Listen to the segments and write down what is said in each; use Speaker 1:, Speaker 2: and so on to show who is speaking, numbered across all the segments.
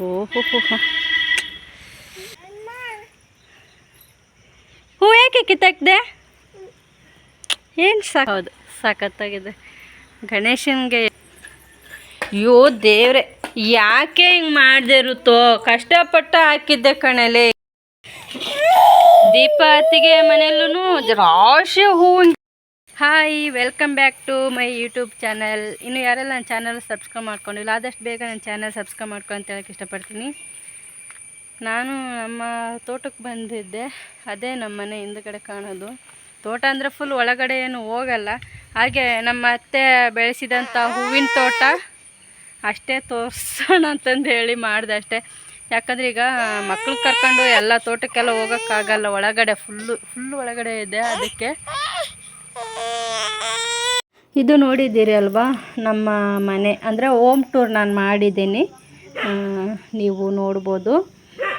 Speaker 1: ಓಹೋ ಹೂ ಯಾಕೆ ಕಿತ್ತಾಕ್ದೆ? ಏನು ಹೌದು ಸಖತ್ತಾಗಿದೆ ಗಣೇಶನಿಗೆ. ಅಯ್ಯೋ ದೇವ್ರೆ, ಯಾಕೆ ಹಿಂಗೆ ಮಾಡದೆ ಇರುತ್ತೋ? ಕಷ್ಟಪಟ್ಟು ಹಾಕಿದ್ದೆ ಕಣಲೆ. ದೀಪಾವತಿಗೆ ಮನೆಯಲ್ಲೂ ರಾಶಿ ಹೂವು. Hi, welcome back to my YouTube channel. ಇನ್ನು ಯಾರೆಲ್ಲ ನನ್ನ ಚಾನಲ್ ಸಬ್ಸ್ಕ್ರೈಬ್ ಮಾಡ್ಕೊಂಡಿಲ್ಲ, ಆದಷ್ಟು ಬೇಗ ನನ್ನ ಚಾನಲ್ ಸಬ್ಸ್ಕ್ರೈಬ್ ಮಾಡ್ಕೊಂಡು ಅಂತ ಹೇಳೋಕ್ಕೆ ಇಷ್ಟಪಡ್ತೀನಿ. ನಾನು ನಮ್ಮ ತೋಟಕ್ಕೆ ಬಂದಿದ್ದೆ. ಅದೇ ನಮ್ಮ ಮನೆ ಹಿಂದುಗಡೆ ಕಾಣೋದು. ತೋಟ ಅಂದರೆ ಫುಲ್ ಒಳಗಡೆ ಏನು ಹೋಗಲ್ಲ. ಹಾಗೆ ನಮ್ಮ ಅತ್ತೆ ಬೆಳೆಸಿದಂಥ ಹೂವಿನ ತೋಟ ಅಷ್ಟೇ ತೋರಿಸೋಣ ಅಂತಂದು ಹೇಳಿ ಮಾಡಿದೆ ಅಷ್ಟೇ. ಯಾಕಂದರೆ ಈಗ ಮಕ್ಳು ಕರ್ಕೊಂಡು ಎಲ್ಲ ತೋಟಕ್ಕೆಲ್ಲ ಹೋಗೋಕ್ಕಾಗಲ್ಲ, ಒಳಗಡೆ ಫುಲ್ಲು ಒಳಗಡೆ ಇದೆ. ಅದಕ್ಕೆ ಇದು ನೋಡಿದ್ದೀರಿ ಅಲ್ವಾ, ನಮ್ಮ ಮನೆ ಅಂದರೆ ಹೋಮ್ ಟೂರ್ ನಾನು ಮಾಡಿದ್ದೀನಿ. ನೀವು ನೋಡ್ಬೋದು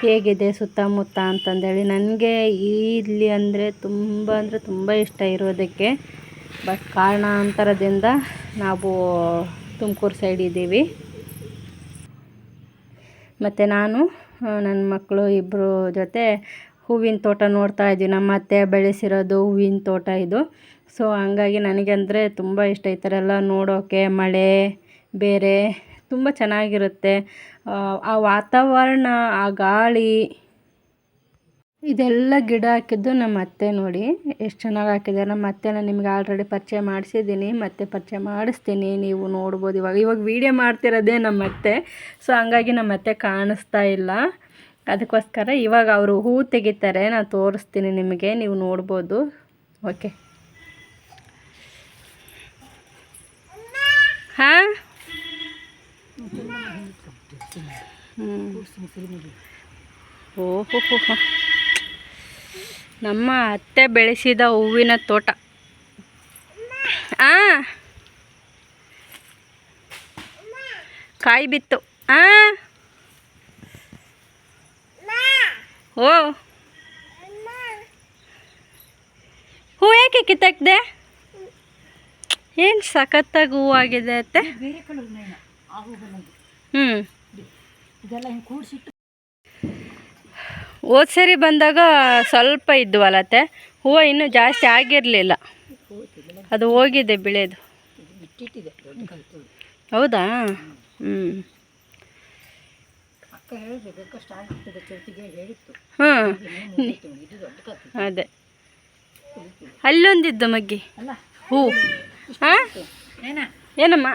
Speaker 1: ಹೇಗಿದೆ ಸುತ್ತಮುತ್ತ ಅಂತಂದೇಳಿ. ನನಗೆ ಇಲ್ಲಿ ಅಂದರೆ ತುಂಬ ಇಷ್ಟ ಇರೋದಕ್ಕೆ. ಬಟ್ ಕಾರಣಾಂತರದಿಂದ ನಾವು ತುಮಕೂರು ಸೈಡ್ ಇದ್ದೀವಿ. ಮತ್ತು ನಾನು ನನ್ನ ಮಕ್ಕಳು ಇಬ್ಬರು ಜೊತೆ ಹೂವಿನ ತೋಟ ನೋಡ್ತಾ ಇದ್ದೀವಿ. ನಮ್ಮ ಅತ್ತೆ ಬೆಳೆಸಿರೋದು ಹೂವಿನ ತೋಟ ಇದು. ಸೊ ಹಂಗಾಗಿ ನನಗೆ ಅಂದರೆ ತುಂಬ ಇಷ್ಟ ಈ ಥರ ಎಲ್ಲ ನೋಡೋಕ್ಕೆ. ಮಳೆ ಬೇರೆ ತುಂಬ ಚೆನ್ನಾಗಿರುತ್ತೆ. ಆ ವಾತಾವರಣ, ಆ ಗಾಳಿ, ಇದೆಲ್ಲ ಗಿಡ ಹಾಕಿದ್ದು ನಮ್ಮ ಅತ್ತೆ. ನೋಡಿ ಎಷ್ಟು ಚೆನ್ನಾಗಿ ಹಾಕಿದ್ದಾರೆ. ನಮ್ಮ ಅತ್ತೆನ ನಿಮ್ಗೆ ಆಲ್ರೆಡಿ ಪರಿಚಯ ಮಾಡಿಸಿದ್ದೀನಿ, ಮತ್ತೆ ಪರಿಚಯ ಮಾಡಿಸ್ತೀನಿ, ನೀವು ನೋಡ್ಬೋದು. ಇವಾಗ ವೀಡಿಯೋ ಮಾಡ್ತಿರೋದೇ ನಮ್ಮ ಅತ್ತೆ. ಸೊ ಹಂಗಾಗಿ ನಮ್ಮ ಅತ್ತೆ ಕಾಣಿಸ್ತಾ ಇಲ್ಲ. ಅದಕ್ಕೋಸ್ಕರ ಇವಾಗ ಅವರು ಹೂ ತೆಗಿತಾರೆ, ನಾನು ತೋರಿಸ್ತೀನಿ ನಿಮಗೆ, ನೀವು ನೋಡ್ಬೋದು. ಓಕೆ. ಹಾಂ, ಓಹೋ ನಮ್ಮ ಅತ್ತೆ ಬೆಳೆಸಿದ ಹೂವಿನ ತೋಟ. ಕಾಯಿ ಬಿತ್ತು. ಓ ಹೂ ಯಾಕೆ ಕಿತ್ತಾಕ್ದೆ? ಏನು ಸಖತ್ತಾಗಿ ಹೂವಾಗಿದೆ ಅತ್ತೆ. ಹೋದ ಸರಿ ಬಂದಾಗ ಸ್ವಲ್ಪ ಇದ್ವಲ್ಲ ಅತ್ತೆ, ಹೂವು ಇನ್ನೂ ಜಾಸ್ತಿ ಆಗಿರಲಿಲ್ಲ. ಅದು ಹೋಗಿದೆ ಬೆಳೆದು. ಹೌದಾ? ಹಾಂ, ಅದೇ ಅಲ್ಲೊಂದಿದ್ದು ಮಗ್ಗಿ ಹೂ. ಹಾಂ ಏನಮ್ಮ?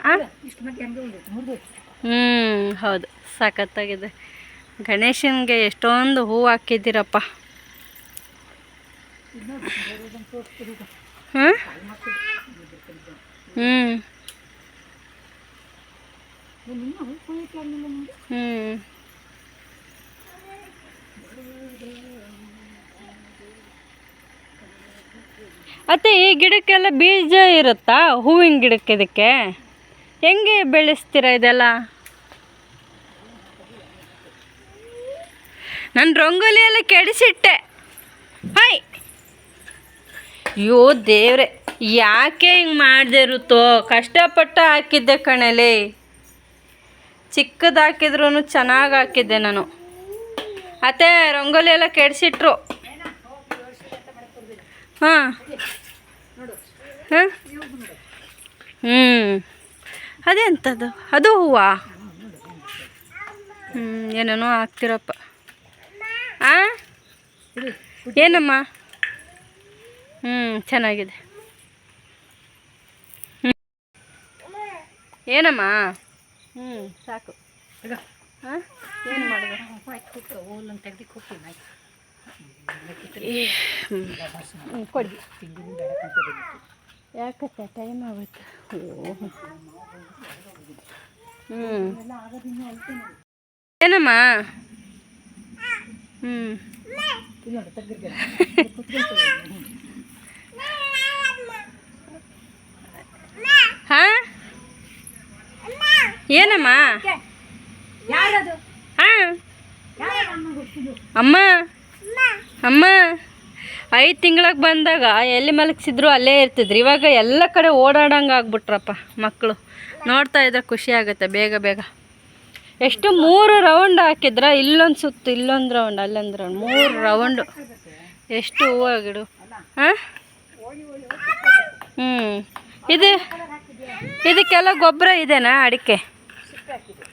Speaker 1: ಹೌದು ಸಖತ್ತಾಗಿದೆ. ಗಣೇಶನಿಗೆ ಎಷ್ಟೊಂದು ಹೂ ಹಾಕಿದ್ದೀರಪ್ಪ. ಹಾಂ, ಅತ್ತೆ ಈ ಗಿಡಕ್ಕೆಲ್ಲ ಬೀಜ ಇರುತ್ತಾ? ಹೂವಿನ ಗಿಡಕ್ಕೆ ಇದಕ್ಕೆ ಹೆಂಗೆ ಬೆಳೆಸ್ತೀರಾ ಇದೆಲ್ಲ? ನಾನು ರಂಗೋಲಿ ಎಲ್ಲ ಕೆಡಿಸಿಟ್ಟೆ. ಹಾಯ್, ಅಯ್ಯೋ ದೇವ್ರೆ, ಯಾಕೆ ಹಿಂಗೆ ಮಾಡದೆ ಇರುತ್ತೋ? ಕಷ್ಟಪಟ್ಟು ಹಾಕಿದ್ದೆ ಕಣಲೆ. ಚಿಕ್ಕದು ಹಾಕಿದ್ರೂ ಚೆನ್ನಾಗಿ ಹಾಕಿದ್ದೆ ನಾನು. ಅತ್ತೆ ರಂಗೋಲಿ ಎಲ್ಲ ಕೆಡಿಸಿಟ್ರು. ಹಾಂ ಹಾಂ, ಅದೇ ಅಂಥದ್ದು ಅದು ಹೂವಾ? ಏನೇನೋ ಹಾಕ್ತಿರಪ್ಪ. ಏನಮ್ಮ? ಚೆನ್ನಾಗಿದೆ. ಏನಮ್ಮ? ಸಾಕು. ಹಾಂ, ಏನು ಮಾಡಿದೆ? ಕೊಡಿ. ಯಾಕತ್ತೆ ಟೈಮ್ ಆಗುತ್ತೆ. ಏನಮ್ಮ? ಹಾಂ, ಏನಮ್ಮ? ಹಾಂ, ಅಮ್ಮ ಅಮ್ಮ 5 ತಿಂಗಳಿಗೆ ಬಂದಾಗ ಎಲ್ಲಿ ಮಲಗಿಸಿದ್ರು ಅಲ್ಲೇ ಇರ್ತಿದ್ರು. ಇವಾಗ ಎಲ್ಲ ಕಡೆ ಓಡಾಡಂಗೆ ಆಗ್ಬಿಟ್ರಪ್ಪ ಮಕ್ಕಳು. ನೋಡ್ತಾ ಇದ್ರೆ ಖುಷಿ ಆಗುತ್ತೆ ಬೇಗ ಬೇಗ. ಎಷ್ಟು 3 ರೌಂಡ್ ಹಾಕಿದ್ರ, ಇಲ್ಲೊಂದು ಸುತ್ತು ಇಲ್ಲೊಂದು ರೌಂಡ್ ಅಲ್ಲೊಂದು ರೌಂಡ್ 3 ರೌಂಡು. ಎಷ್ಟು ಹೂವು ಗಿಡ. ಹಾಂ ಇದು ಇದಕ್ಕೆಲ್ಲ ಗೊಬ್ಬರ ಇದೆನಾ?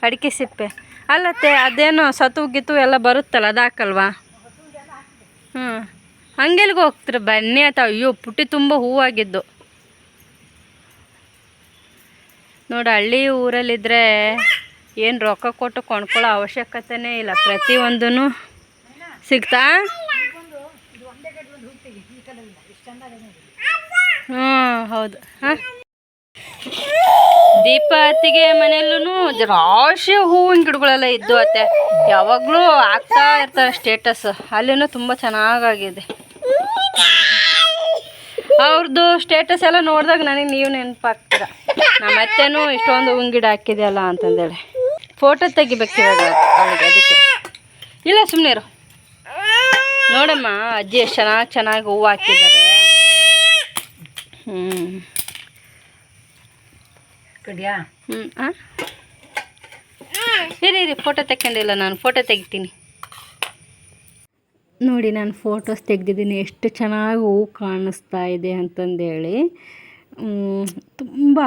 Speaker 1: ಅಡಿಕೆ ಸಿಪ್ಪೆ ಅಲ್ಲತ್ತೆ, ಅದೇನೋ ಸತು ಗಿತ್ತು ಎಲ್ಲ ಬರುತ್ತಲ್ಲ, ಅದು ಹಾಕಲ್ವಾ? ಹಂಗೆಲ್ಗೆ ಹೋಗ್ತೀರ? ಬನ್ನಿ ಆಯ್ತಾ. ಅಯ್ಯೋ ಪುಟ್ಟಿ ತುಂಬ ಹೂವಾಗಿದ್ದು ನೋಡಿ. ಹಳ್ಳಿ ಊರಲ್ಲಿದ್ದರೆ ಏನು ರೊಕ್ಕ ಕೊಟ್ಟು ಕೊಂಡ್ಕೊಳ್ಳೋ ಅವಶ್ಯಕತೆನೇ ಇಲ್ಲ, ಪ್ರತಿಯೊಂದೂ ಸಿಗ್ತಾ. ಹೌದು. ಹಾಂ, ದೀಪ ಅತ್ತಿಗೆ ಮನೆಯಲ್ಲೂ ರಾಶಿ ಹೂವಿನ ಗಿಡಗಳೆಲ್ಲ ಇದ್ದು ಅತ್ತೆ, ಯಾವಾಗಲೂ ಆಗ್ತಾ ಇರ್ತಾರೆ ಸ್ಟೇಟಸ್. ಅಲ್ಲಿನೂ ತುಂಬ ಚೆನ್ನಾಗಾಗಿದೆ ಅವ್ರದ್ದು ಸ್ಟೇಟಸ್ ಎಲ್ಲ ನೋಡಿದಾಗ ನನಗೆ ನೀವು ನೆನಪಾಗ್ತೀರ. ನಮ್ಮ ಅತ್ತೆನೂ ಇಷ್ಟೊಂದು ಹೂವಿನ ಗಿಡ ಹಾಕಿದೆಯಲ್ಲ ಅಂತಂದೇಳಿ ಫೋಟೋ ತೆಗಿಬೇಕು ಇವಾಗ ಅವಳಿಗೆ. ಅದಕ್ಕೆ ಇಲ್ಲ ಸುಮ್ಮನೆ ಇರು. ನೋಡಮ್ಮ ಅಜ್ಜಿ ಎಷ್ಟು ಚೆನ್ನಾಗಿ ಹೂವು ಹಾಕಿದ್ದಾರೆ. ಇರಿ ಫೋಟೋ ತೆಕ್ಕೊಂಡಿಲ್ಲ, ನಾನು ಫೋಟೋ ತೆಗಿತೀನಿ ನೋಡಿ. ನಾನು ಫೋಟೋಸ್ ತೆಗೆದಿದ್ದೀನಿ, ಎಷ್ಟು ಚೆನ್ನಾಗಿ ಹೂವು ಕಾಣಿಸ್ತಾ ಇದೆ ಅಂತಂದೇಳಿ. ತುಂಬ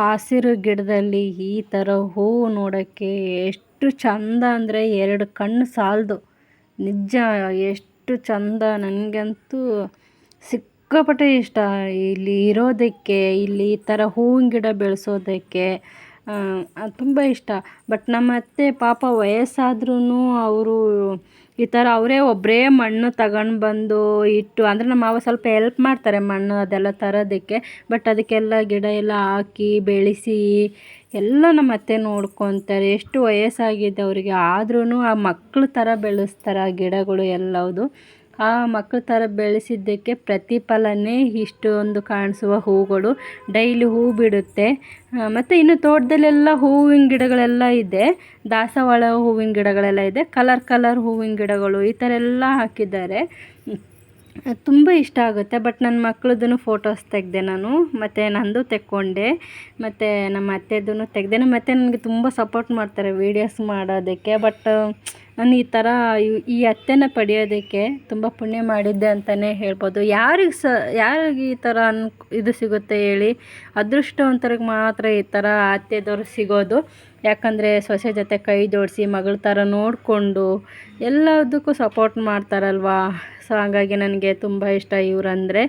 Speaker 1: ಹಸಿರು ಗಿಡದಲ್ಲಿ ಈ ಥರ ಹೂವು ನೋಡೋಕ್ಕೆ ಎಷ್ಟು ಚಂದ ಅಂದರೆ 2 ಕಣ್ಣು ಸಾಲದು. ನಿಜ ಎಷ್ಟು ಚಂದ. ನನಗಂತೂ ಸಿಕ್ಕಾಪಟ್ಟೆ ಇಷ್ಟ ಇಲ್ಲಿ ಇರೋದಕ್ಕೆ, ಇಲ್ಲಿ ಈ ಥರ ಹೂವಿನ ಗಿಡ ಬೆಳೆಸೋದಕ್ಕೆ ತುಂಬ ಇಷ್ಟ. ಬಟ್ ನಮ್ಮ ಅತ್ತೆ ಪಾಪ ವಯಸ್ಸಾದ್ರೂ ಅವರು ಈ ಥರ ಅವರೇ ಒಬ್ಬರೇ ಮಣ್ಣು ತಗೊಂಡು ಬಂದು ಇಟ್ಟು, ಅಂದರೆ ನಮ್ಮ ಮಾವ ಸ್ವಲ್ಪ ಹೆಲ್ಪ್ ಮಾಡ್ತಾರೆ ಮಣ್ಣು ಅದೆಲ್ಲ ತರೋದಕ್ಕೆ. ಬಟ್ ಅದಕ್ಕೆಲ್ಲ ಗಿಡ ಎಲ್ಲ ಹಾಕಿ ಬೆಳೆಸಿ ಎಲ್ಲ ನಮ್ಮ ಅತ್ತೆ ನೋಡ್ಕೊತಾರೆ. ಎಷ್ಟು ವಯಸ್ಸಾಗಿದೆ ಅವರಿಗೆ, ಆದ್ರೂ ಆ ಮಕ್ಕಳ ಥರ ಬೆಳೆಸ್ತಾರೆ ಆ ಗಿಡಗಳು ಎಲ್ಲವುದು. ಆ ಮಕ್ಕಳ ಥರ ಬೆಳೆಸಿದ್ದಕ್ಕೆ ಪ್ರತಿಫಲನೇ ಇಷ್ಟೊಂದು ಕಾಣಿಸುವ ಹೂಗಳು. ಡೈಲಿ ಹೂ ಬಿಡುತ್ತೆ. ಮತ್ತು ಇನ್ನು ತೋಟದಲ್ಲೆಲ್ಲ ಹೂವಿನ ಗಿಡಗಳೆಲ್ಲ ಇದೆ, ದಾಸವಾಳ ಹೂವಿನ ಗಿಡಗಳೆಲ್ಲ ಇದೆ, ಕಲರ್ ಹೂವಿನ ಗಿಡಗಳು ಈ ಥರ ಎಲ್ಲ ಹಾಕಿದ್ದಾರೆ. ತುಂಬ ಇಷ್ಟ ಆಗುತ್ತೆ. ಬಟ್ ನನ್ನ ಮಕ್ಕಳದ್ದು ಫೋಟೋಸ್ ತೆಗೆದೆ ನಾನು, ಮತ್ತು ನಂದು ತೆಕ್ಕೊಂಡೆ, ಮತ್ತು ನಮ್ಮ ಅತ್ತೆದೂ ತೆಗೆದೆ. ನಮ್ಮ ಅತ್ತೆ ನನಗೆ ತುಂಬ ಸಪೋರ್ಟ್ ಮಾಡ್ತಾರೆ ವೀಡಿಯೋಸ್ ಮಾಡೋದಕ್ಕೆ. ಬಟ್ ನಾನು ಈ ಥರ ಈ ಅತ್ತೆನ ಪಡೆಯೋದಕ್ಕೆ ತುಂಬ ಪುಣ್ಯ ಮಾಡಿದ್ದೆ ಅಂತಲೇ ಹೇಳ್ಬೋದು. ಯಾರಿಗೆ ಈ ಥರ ಇದು ಸಿಗುತ್ತೆ ಹೇಳಿ? ಅದೃಷ್ಟವಂತರಿಗೆ ಮಾತ್ರ ಈ ಥರ ಅತ್ತೆದವ್ರು ಸಿಗೋದು. ಯಾಕಂದರೆ ಸೊಸೆ ಜೊತೆ ಕೈ ಜೋಡಿಸಿ ಮಗಳ ಥರ ನೋಡಿಕೊಂಡು ಎಲ್ಲದಕ್ಕೂ ಸಪೋರ್ಟ್ ಮಾಡ್ತಾರಲ್ವಾ. ಸೊ ಹಾಗಾಗಿ ನನಗೆ ತುಂಬ ಇಷ್ಟ ಇವರಂದರೆ.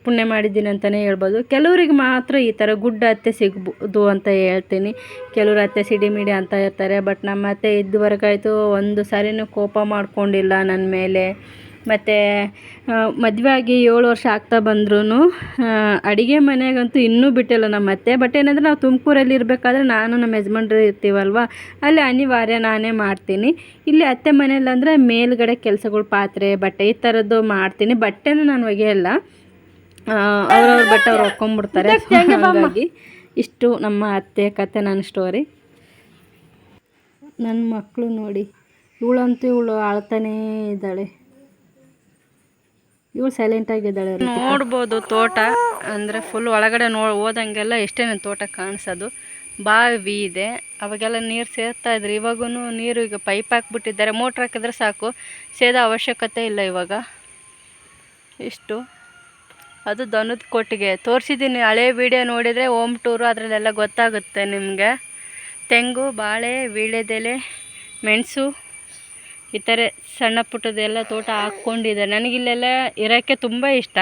Speaker 1: ಪುಣ್ಯ ಮಾಡಿದ್ದೀನಿ ಅಂತಲೇ ಹೇಳ್ಬೋದು. ಕೆಲವರಿಗೆ ಮಾತ್ರ ಈ ಥರ ಗುಡ್ಡ ಅತ್ತೆ ಸಿಗ್ಬೋದು ಅಂತ ಹೇಳ್ತೀನಿ. ಕೆಲವರು ಅತ್ತೆ ಸಿಡಿಮಿಡಿ ಅಂತ ಇರ್ತಾರೆ. ಬಟ್ ನಮ್ಮ ಅತ್ತೆ ಇದುವರೆಗಾಯಿತು ಒಂದು ಸಾರಿನೂ ಕೋಪ ಮಾಡ್ಕೊಂಡಿಲ್ಲ ನನ್ನ ಮೇಲೆ. ಮತ್ತು ಮದುವೆ ಆಗಿ 7 ವರ್ಷ ಆಗ್ತಾ ಬಂದ್ರೂ ಅಡುಗೆ ಮನೆಗಂತೂ ಇನ್ನೂ ಬಿಟ್ಟಿಲ್ಲ ನಮ್ಮ ಅತ್ತೆ. ಬಟ್ ಏನಂದರೆ ನಾವು ತುಮಕೂರಲ್ಲಿ ಇರಬೇಕಾದ್ರೆ ನಾನು ನಮ್ಮ ಯಜಮಾನ್ರು ಇರ್ತೀವಲ್ವ, ಅಲ್ಲಿ ಅನಿವಾರ್ಯ ನಾನೇ ಮಾಡ್ತೀನಿ. ಇಲ್ಲಿ ಅತ್ತೆ ಮನೆಯಲ್ಲಂದರೆ ಮೇಲ್ಗಡೆ ಕೆಲಸಗಳು, ಪಾತ್ರೆ ಬಟ್ಟೆ ಈ ಥರದ್ದು ಮಾಡ್ತೀನಿ. ಬಟ್ಟೆನೂ ನಾನು ಒಗೆಯಲ್ಲ, ಅವ್ರವ್ರ ಬಟ್ಟೆ ಅವ್ರು ಒಕ್ಕೊಂಬಿಡ್ತಾರೆ. ಹಾಗಾಗಿ ಇಷ್ಟು ನಮ್ಮ ಅತ್ತೆ ಕತೆ, ನನ್ನ ಸ್ಟೋರಿ. ನನ್ನ ಮಕ್ಕಳು ನೋಡಿ, ಇವಳು ಆಳ್ತಾನೇ ಇದ್ದಾಳೆ, ಇವಳು ಸೈಲೆಂಟಾಗಿದ್ದಾಳೆ. ನೋಡ್ಬೋದು ತೋಟ ಅಂದರೆ ಫುಲ್ ಒಳಗಡೆ ಹೋದಂಗೆಲ್ಲ ಎಷ್ಟೇನು ತೋಟ ಕಾಣಿಸೋದು. ಬಾವಿ ಇದೆ, ಅವಾಗೆಲ್ಲ ನೀರು ಸೇರ್ತಾಯಿದ್ರು. ಇವಾಗೂ ನೀರು ಈಗ ಪೈಪ್ ಹಾಕ್ಬಿಟ್ಟಿದ್ದಾರೆ, ಮೋಟ್ರ್ ಹಾಕಿದ್ರೆ ಸಾಕು, ಸೇದೋ ಅವಶ್ಯಕತೆ ಇಲ್ಲ ಇವಾಗ. ಇಷ್ಟು ಅದು ದನದ ಕೊಟ್ಟಿಗೆ ತೋರಿಸಿದ್ದೀನಿ, ಹಳೆ ವೀಡಿಯೋ ನೋಡಿದರೆ ಹೋಮ್ ಟೂರು ಅದರಲ್ಲೆಲ್ಲ ಗೊತ್ತಾಗುತ್ತೆ ನಿಮಗೆ. ತೆಂಗು, ಬಾಳೆ, ವೀಳ್ಯದೆಲೆ, ಮೆಣಸು ಈ ಥರ ಸಣ್ಣ ಪುಟ್ಟದೆಲ್ಲ ತೋಟ ಹಾಕ್ಕೊಂಡಿದೆ. ನನಗಿಲ್ಲೆಲ್ಲ ಇರೋಕ್ಕೆ ತುಂಬ ಇಷ್ಟ.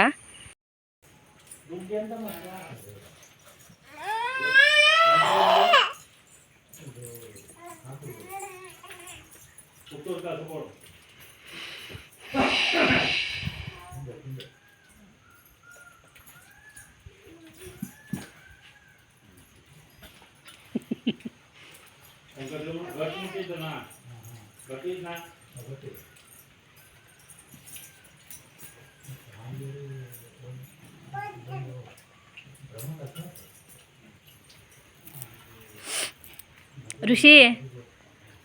Speaker 1: ಋಷಿ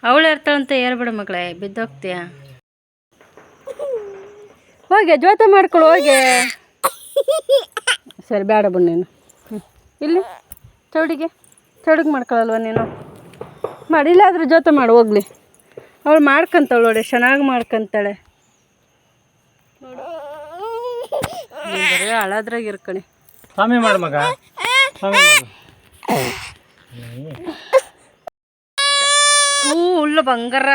Speaker 1: ಅವಳು ಇರ್ತಾಳಂತ ಏರ್ಬೇಡ ಮಗಳೇ, ಬಿದ್ದೋಗ್ತೀಯ. ಹೋಗೆ ಜೋತೆ ಮಾಡ್ಕೊಳ್ಳು ಹೋಗೆ. ಸರಿ ಬೇಡ ಬಣ್ಣೇನು ಇಲ್ಲಿ ಚೌಡಿಗೆ ಮಾಡ್ಕೊಳ್ಳಲ್ವ ನೀನು? ಮಾಡಿಲ್ಲ ಅದ್ರ ಜೊತೆ ಮಾಡಿ ಹೋಗ್ಲಿ. ಅವಳು ಮಾಡ್ಕೊಂತಾಳೆ ನೋಡಿ, ಚೆನ್ನಾಗಿ ಮಾಡ್ಕೊತಾಳೆ ನೋಡು. ಬರೀ ಹಳದ್ರಾಗ ಇರ್ಕಣಿ.
Speaker 2: ಸ್ವಾಮಿ ಮಾಡು ಮಗ, ಸ್ವಾಮಿ ಮಾಡು.
Speaker 1: ಹುಲ್ಲು ಬಂಗಾರ.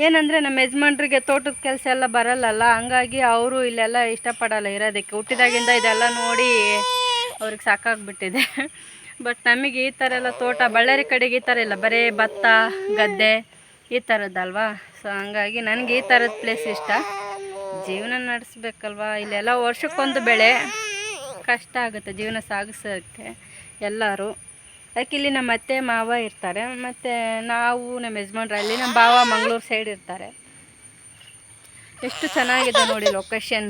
Speaker 1: ಏನಂದರೆ ನಮ್ಮ ಯಜಮಾನ್ರಿಗೆ ತೋಟದ ಕೆಲಸ ಎಲ್ಲ ಬರಲ್ಲಲ್ಲ, ಹಂಗಾಗಿ ಅವರು ಇಲ್ಲೆಲ್ಲ ಇಷ್ಟಪಡಲ್ಲ ಇರೋದಕ್ಕೆ. ಹುಟ್ಟಿದಾಗಿಂದ ಇದೆಲ್ಲ ನೋಡಿ ಅವ್ರಿಗೆ ಸಾಕಾಗ್ಬಿಟ್ಟಿದೆ. ಬಟ್ ನಮಗೆ ಈ ಥರ ಎಲ್ಲ ತೋಟ, ಬಳ್ಳಾರಿ ಕಡೆಗೆ ಈ ಥರ ಇಲ್ಲ, ಬರೀ ಭತ್ತ ಗದ್ದೆ ಈ ಥರದ್ದಲ್ವಾ. ಸೊ ಹಂಗಾಗಿ ನನಗೆ ಈ ಥರದ ಪ್ಲೇಸ್ ಇಷ್ಟ. ಜೀವನ ನಡೆಸ್ಬೇಕಲ್ವ, ಇಲ್ಲೆಲ್ಲ ವರ್ಷಕ್ಕೊಂದು ಬೆಳೆ, ಕಷ್ಟ ಆಗುತ್ತೆ ಜೀವನ ಸಾಗಿಸೋಕ್ಕೆ ಎಲ್ಲರೂ. ಅದಕ್ಕೆ ಇಲ್ಲಿ ನಮ್ಮ ಅತ್ತೆ ಮಾವ ಇರ್ತಾರೆ, ಮತ್ತು ನಾವು ನಮ್ಮ ಯಜಮಾನ್ರಲ್ಲಿ, ನಮ್ಮ ಭಾವ ಮಂಗಳೂರು ಸೈಡ್ ಇರ್ತಾರೆ. ಎಷ್ಟು ಚೆನ್ನಾಗಿದೆ ನೋಡಿ ಲೊಕೇಶನ್.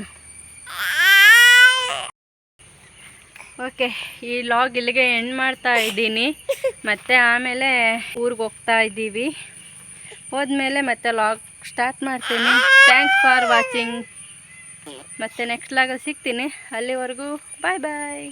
Speaker 1: ಓಕೆ, ಈ ಲಾಗ್ ಇಲ್ಲಿಗೆ ಎಂಡ್ ಮಾಡ್ತಾ ಇದ್ದೀನಿ. ಮತ್ತು ಆಮೇಲೆ ಊರಿಗೆ ಹೋಗ್ತಾ ಇದ್ದೀವಿ. ಹೋದ್ಮೇಲೆ ಮತ್ತೆ ಲಾಗ್ ಸ್ಟಾರ್ಟ್ ಮಾಡ್ತೀನಿ. Thanks for watching. ಮತ್ತು ನೆಕ್ಸ್ಟ್ ಲಾಗಲ್ಲಿ ಸಿಗ್ತೀನಿ. ಅಲ್ಲಿವರೆಗೂ ಬಾಯ್ ಬಾಯ್.